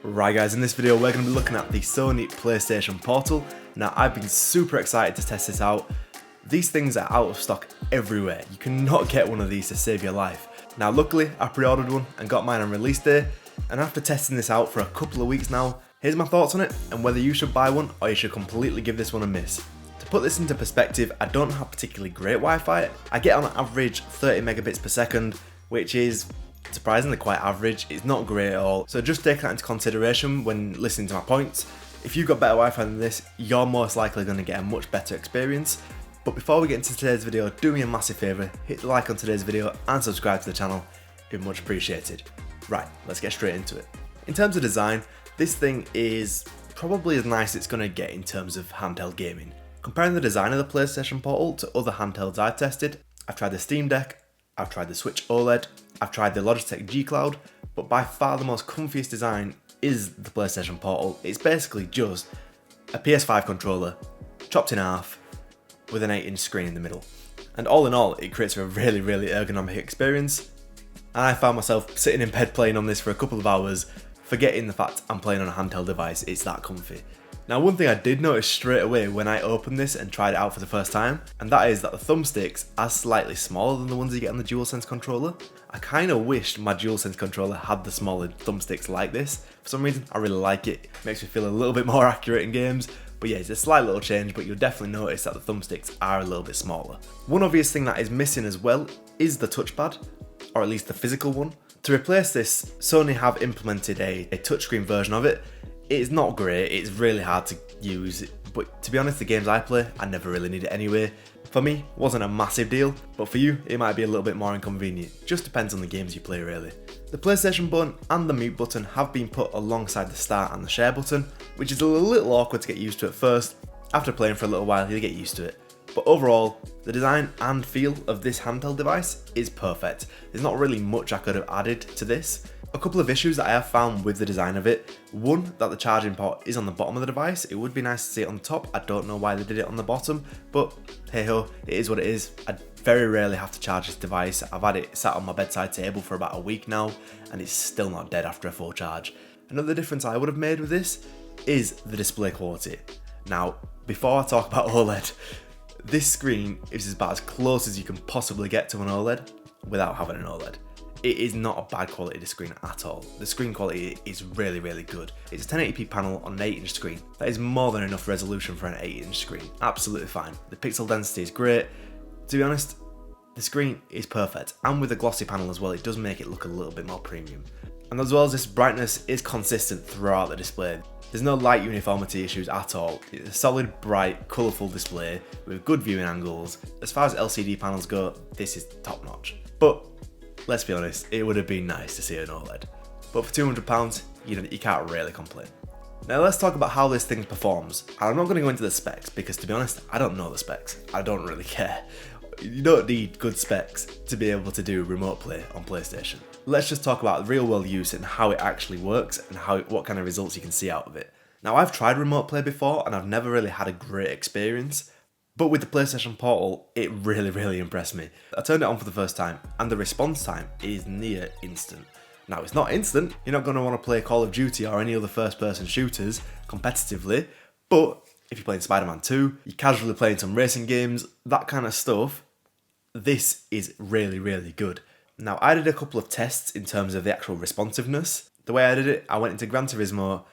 Right guys, in this video we're going to be looking at the Sony PlayStation Portal. Now I've been super excited to test this out. These things are out of stock everywhere. You cannot get one of these to save your life. Now luckily I pre-ordered one and got mine on release day, and after testing this out for a couple of weeks now, here's my thoughts on it and whether you should buy one or you should completely give this one a miss. To put this into perspective, I don't have particularly great Wi-Fi. I get on average 30 megabits per second, which is surprisingly quite average. It's not great at all, so just take that into consideration when listening to my points. If you've got better Wi-Fi than this, you're most likely going to get a much better experience. But before we get into today's video, do me a massive favour, hit the like on today's video and subscribe to the channel, it'd be much appreciated. Right, let's get straight into it. In terms of design, this thing is probably as nice as it's going to get in terms of handheld gaming. Comparing the design of the PlayStation Portal to other handhelds I've tested, I've tried the Steam Deck, I've tried the Switch OLED, I've tried the Logitech G Cloud, but by far the most comfiest design is the PlayStation Portal. It's basically just a PS5 controller, chopped in half, with an 8-inch screen in the middle. And all in all, it creates a really ergonomic experience, and I found myself sitting in bed playing on this for a couple of hours, forgetting the fact I'm playing on a handheld device. It's that comfy. Now one thing I did notice straight away when I opened this and tried it out for the first time, and that is that the thumbsticks are slightly smaller than the ones you get on the DualSense controller. I kind of wished my DualSense controller had the smaller thumbsticks like this. For some reason I really like it, makes me feel a little bit more accurate in games. But yeah, it's a slight little change, but you'll definitely notice that the thumbsticks are a little bit smaller. One obvious thing that is missing as well is the touchpad, or at least the physical one. To replace this, Sony have implemented a touchscreen version of it. It's not great, it's really hard to use, but to be honest, the games I play, I never really need it anyway. For me, it wasn't a massive deal, but for you, it might be a little bit more inconvenient. Just depends on the games you play really. The PlayStation button and the mute button have been put alongside the start and the share button, which is a little awkward to get used to at first. After playing for a little while, you'll get used to it. But overall, the design and feel of this handheld device is perfect. There's not really much I could have added to this. A couple of issues that I have found with the design of it. One, that the charging port is on the bottom of the device. It would be nice to see it on the top. I don't know why they did it on the bottom, but hey ho, it is what it is. I very rarely have to charge this device. I've had it sat on my bedside table for about a week now, and it's still not dead after a full charge. Another difference I would have made with this is the display quality. Now, before I talk about OLED, this screen is about as close as you can possibly get to an OLED without having an OLED. It is not a bad quality screen at all. The screen quality is really good. It's a 1080p panel on an 8-inch screen. That is more than enough resolution for an 8-inch screen. Absolutely fine. The pixel density is great. To be honest, the screen is perfect. And with a glossy panel as well, it does make it look a little bit more premium. And as well as this, brightness is consistent throughout the display. There's no light uniformity issues at all. It's a solid, bright, colourful display with good viewing angles. As far as LCD panels go, this is top notch. But let's be honest, it would have been nice to see an OLED. But for £200, you can't really complain. Now let's talk about how this thing performs. And I'm not going to go into the specs because, to be honest, I don't know the specs. I don't really care. You don't need good specs to be able to do remote play on PlayStation. Let's just talk about real world use and how it actually works and what kind of results you can see out of it. Now I've tried remote play before and I've never really had a great experience. But with the PlayStation Portal, it really impressed me. I turned it on for the first time, and the response time is near instant. Now, it's not instant, you're not going to want to play Call of Duty or any other first-person shooters competitively, but if you're playing Spider-Man 2, you're casually playing some racing games, that kind of stuff, this is really good. Now, I did a couple of tests in terms of the actual responsiveness. The way I did it, I went into Gran Turismo,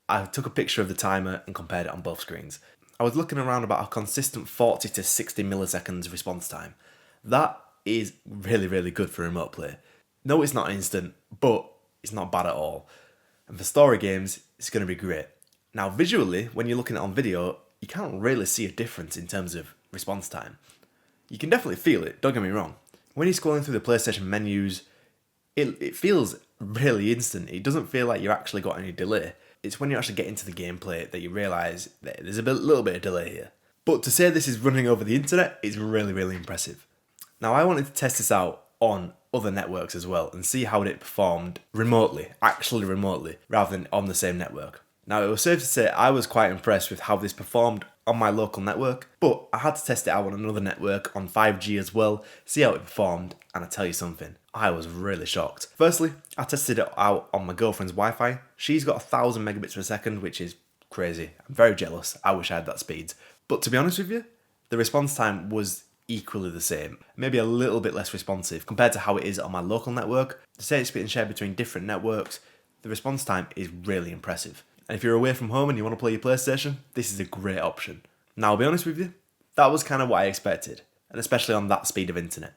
I took a picture of the timer and compared it on both screens. I was looking around about a consistent 40 to 60 milliseconds response time. That is really good for remote play. No, it's not instant, but it's not bad at all. And for story games, it's going to be great. Now visually, when you're looking at it on video, you can't really see a difference in terms of response time. You can definitely feel it, don't get me wrong. When you're scrolling through the PlayStation menus, it feels really instant. It doesn't feel like you actually got any delay. It's when you actually get into the gameplay that you realise that there's a little bit of delay here. But to say this is running over the internet is really impressive. Now I wanted to test this out on other networks as well and see how it performed actually remotely, rather than on the same network. Now it was safe to say I was quite impressed with how this performed on my local network, but I had to test it out on another network on 5G as well, see how it performed, and I tell you something, I was really shocked. Firstly, I tested it out on my girlfriend's Wi-Fi. She's got 1000 megabits per second, which is crazy. I'm very jealous. I wish I had that speed. But to be honest with you, the response time was equally the same, maybe a little bit less responsive compared to how it is on my local network. To say it's being shared between different networks, the response time is really impressive. And if you're away from home and you want to play your PlayStation, this is a great option. Now, I'll be honest with you, that was kind of what I expected, and especially on that speed of internet.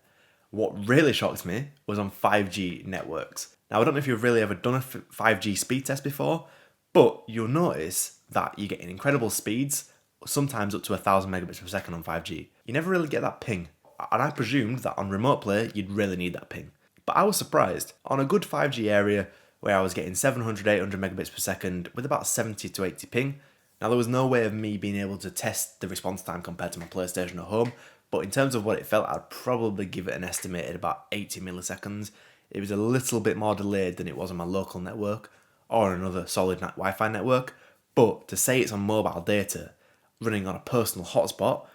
What really shocked me was on 5G networks. Now, I don't know if you've really ever done a 5G speed test before, but you'll notice that you're getting incredible speeds, sometimes up to 1000 megabits per second on 5G. You never really get that ping, and I presumed that on remote play, you'd really need that ping. But I was surprised. On a good 5G area, where I was getting 700, 800 megabits per second with about 70 to 80 ping. Now, there was no way of me being able to test the response time compared to my PlayStation at home, but in terms of what it felt, I'd probably give it an estimated about 80 milliseconds. It was a little bit more delayed than it was on my local network or another solid Wi-Fi network, but to say it's on mobile data, running on a personal hotspot,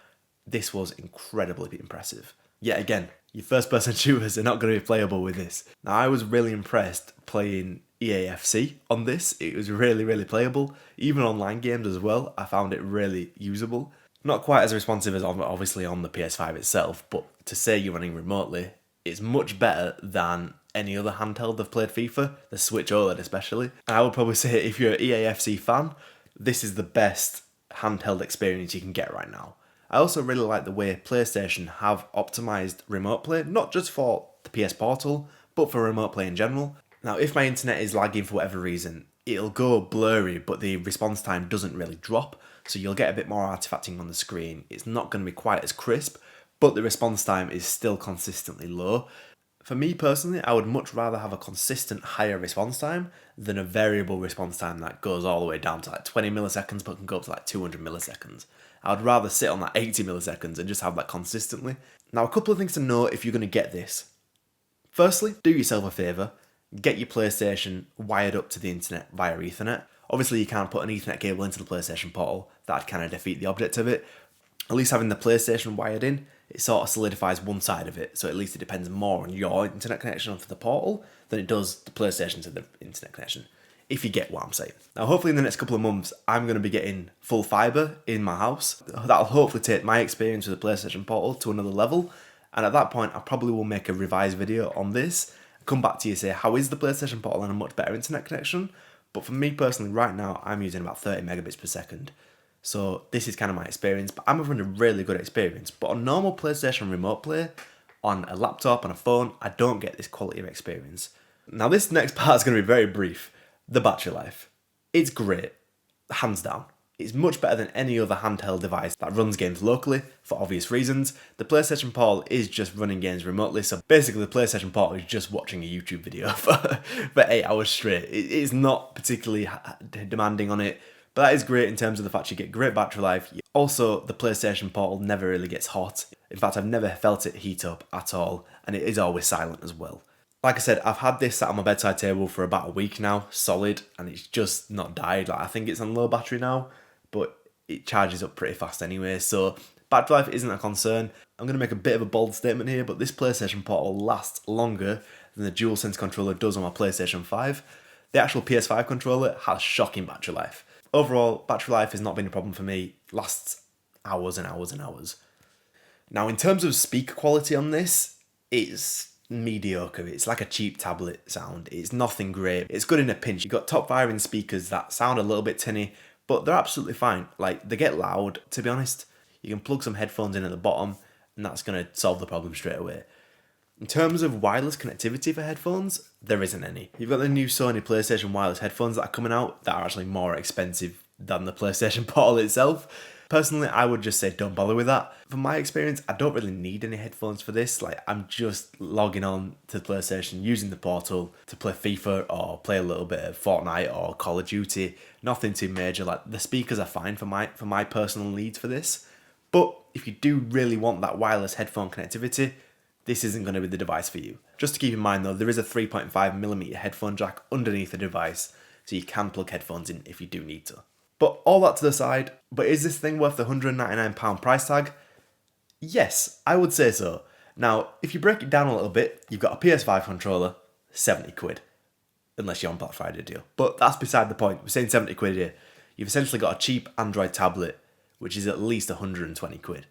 this was incredibly impressive. Yet again, your first-person shooters are not going to be playable with this. Now, I was really impressed playing EAFC on this. It was really, really playable. Even online games as well, I found it really usable. Not quite as responsive as obviously on the PS5 itself, but to say you're running remotely, it's much better than any other handheld I've played FIFA, the Switch OLED especially. And I would probably say if you're an EAFC fan, this is the best handheld experience you can get right now. I also really like the way PlayStation have optimised remote play, not just for the PS Portal, but for remote play in general. Now, if my internet is lagging for whatever reason, it'll go blurry, but the response time doesn't really drop, so you'll get a bit more artifacting on the screen. It's not going to be quite as crisp, but the response time is still consistently low. For me personally, I would much rather have a consistent higher response time than a variable response time that goes all the way down to like 20 milliseconds but can go up to like 200 milliseconds. I would rather sit on that 80 milliseconds and just have that consistently. Now, a couple of things to know if you're going to get this. Firstly, do yourself a favour, get your PlayStation wired up to the internet via Ethernet. Obviously, you can't put an Ethernet cable into the PlayStation Portal, that'd kind of defeat the object of it. At least having the PlayStation wired in, it sort of solidifies one side of it, so at least it depends more on your internet connection onto the Portal than it does the PlayStation to the internet connection, if you get what I'm saying. Now, hopefully in the next couple of months, I'm going to be getting full fibre in my house. That'll hopefully take my experience with the PlayStation Portal to another level, and at that point, I probably will make a revised video on this, come back to you and say, how is the PlayStation Portal on a much better internet connection? But for me personally, right now, I'm using about 30 megabits per second. So this is kind of my experience, but I'm having a really good experience. But on normal PlayStation remote play, on a laptop, on a phone, I don't get this quality of experience. Now this next part is going to be very brief. The battery life. It's great, hands down. It's much better than any other handheld device that runs games locally, for obvious reasons. The PlayStation Portal is just running games remotely, so basically the PlayStation Portal is just watching a YouTube video for 8 hours straight. It is not particularly demanding on it, but that is great in terms of the fact you get great battery life. Also, the PlayStation Portal never really gets hot. In fact, I've never felt it heat up at all, and it is always silent as well. Like I said, I've had this sat on my bedside table for about a week now, solid, and it's just not died. Like, I think it's on low battery now, but it charges up pretty fast anyway, so battery life isn't a concern. I'm going to make a bit of a bold statement here, but this PlayStation Portal lasts longer than the DualSense controller does on my PlayStation 5. The actual PS5 controller has shocking battery life. Overall, battery life has not been a problem for me. Lasts hours and hours and hours. Now, in terms of speaker quality on this, it's mediocre. It's like a cheap tablet sound. It's nothing great. It's good in a pinch. You've got top firing speakers that sound a little bit tinny, but they're absolutely fine. Like, they get loud, to be honest. You can plug some headphones in at the bottom, and that's going to solve the problem straight away. In terms of wireless connectivity for headphones, there isn't any. You've got the new Sony PlayStation wireless headphones that are coming out that are actually more expensive than the PlayStation Portal itself. Personally, I would just say don't bother with that. From my experience, I don't really need any headphones for this. Like, I'm just logging on to the PlayStation, using the Portal to play FIFA or play a little bit of Fortnite or Call of Duty. Nothing too major. Like, the speakers are fine for my personal needs for this. But if you do really want that wireless headphone connectivity, this isn't going to be the device for you. Just to keep in mind though, there is a 3.5mm headphone jack underneath the device, so you can plug headphones in if you do need to. But all that to the side, but is this thing worth the £199 price tag? Yes, I would say so. Now, if you break it down a little bit, you've got a PS5 controller, 70 quid. Unless you're on Black Friday deal. But that's beside the point. We're saying 70 quid here. You've essentially got a cheap Android tablet, which is at least 120 quid.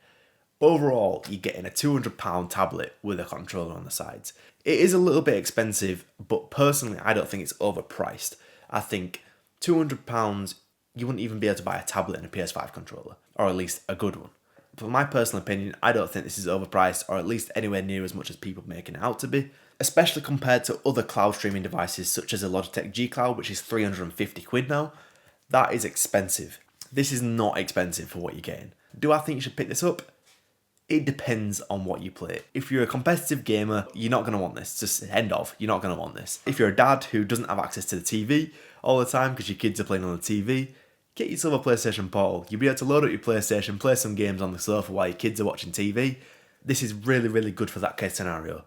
Overall, you're getting a £200 tablet with a controller on the sides. It is a little bit expensive, but personally, I don't think it's overpriced. I think £200, you wouldn't even be able to buy a tablet and a PS5 controller, or at least a good one. For my personal opinion, I don't think this is overpriced, or at least anywhere near as much as people making it out to be, especially compared to other cloud streaming devices such as a Logitech G Cloud, which is 350 quid now. That is expensive. This is not expensive for what you're getting. Do I think you should pick this up? It depends on what you play. If you're a competitive gamer, you're not going to want this. Just end of. You're not going to want this. If you're a dad who doesn't have access to the TV all the time because your kids are playing on the TV, get yourself a PlayStation Portal. You'll be able to load up your PlayStation, play some games on the sofa while your kids are watching TV. This is really, really good for that case scenario.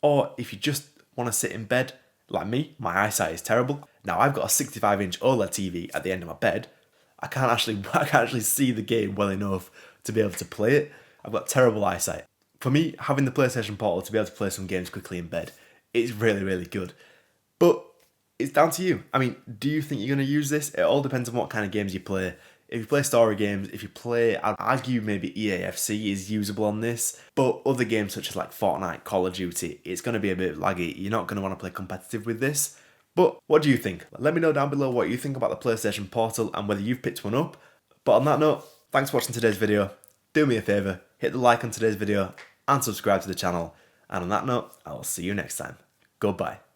Or if you just want to sit in bed, like me, my eyesight is terrible. Now I've got a 65-inch OLED TV at the end of my bed. I can't actually see the game well enough to be able to play it. I've got terrible eyesight. For me, having the PlayStation Portal to be able to play some games quickly in bed is really, really good. But it's down to you. I mean, do you think you're going to use this? It all depends on what kind of games you play. If you play story games, if you play, I'd argue maybe EAFC is usable on this, but other games such as like Fortnite, Call of Duty, it's going to be a bit laggy. You're not going to want to play competitive with this. But what do you think? Let me know down below what you think about the PlayStation Portal and whether you've picked one up. But on that note, thanks for watching today's video. Do me a favour, hit the like on today's video and subscribe to the channel. And on that note, I'll see you next time. Goodbye.